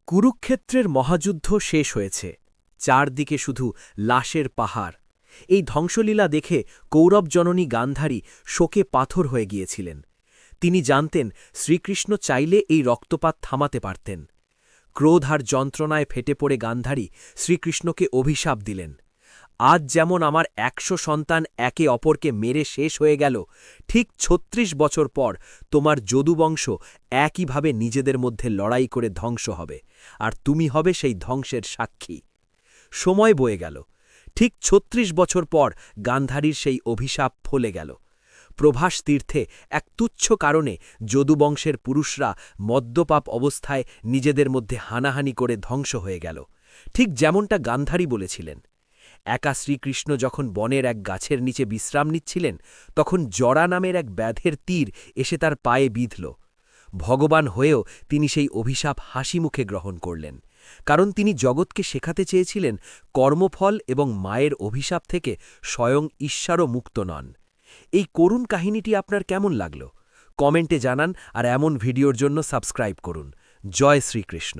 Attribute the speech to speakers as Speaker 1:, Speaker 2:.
Speaker 1: কুরুক্ষেত্রের মহাযুদ্ধ শেষ হয়েছে, চারদিকে শুধু লাশের পাহাড়। এই ধ্বংসলীলা দেখে কৌরবজননী গান্ধারী শোকে পাথর হয়ে গিয়েছিলেন। তিনি জানতেন শ্রীকৃষ্ণ চাইলে এই রক্তপাত থামাতে পারতেন। ক্রোধ আর যন্ত্রণায় ফেটে পড়ে গান্ধারী শ্রীকৃষ্ণকে অভিশাপ দিলেন, আজ যেমন আমার ১০০ সন্তান একে অপরকে মেরে শেষ হয়ে গেল, ঠিক ৩৬ বছর পর তোমার যদুবংশ একইভাবে নিজেদের মধ্যে লড়াই করে ধ্বংস হবে, আর তুমি হবে সেই ধ্বংসের সাক্ষী। সময় বয়ে গেল, ঠিক ৩৬ বছর পর গান্ধারীর সেই অভিশাপ ফলে গেল। প্রভাস তীর্থে এক তুচ্ছ কারণে যদুবংশের পুরুষরা মদ্যপাপ অবস্থায় নিজেদের মধ্যে হানাহানি করে ধ্বংস হয়ে গেল, ঠিক যেমনটা গান্ধারী বলেছিলেন। একা শ্রীকৃষ্ণ যখন বনের এক গাছের নিচে বিশ্রাম নিচ্ছিলেন, তখন জরা নামের এক ব্যাধের তীর এসে তার পায়ে বিঁধল। ভগবান হয়েও তিনি সেই অভিশাপ হাসিমুখে গ্রহণ করলেন, কারণ তিনি জগৎকে শেখাতে চেয়েছিলেন কর্মফল এবং মায়ের অভিশাপ থেকে স্বয়ং ঈশ্বরও মুক্ত নন। এই করুণ কাহিনীটি আপনার কেমন লাগল? কমেন্টে জানান, আর এমন ভিডিওর জন্য সাবস্ক্রাইব করুন। জয় শ্রীকৃষ্ণ।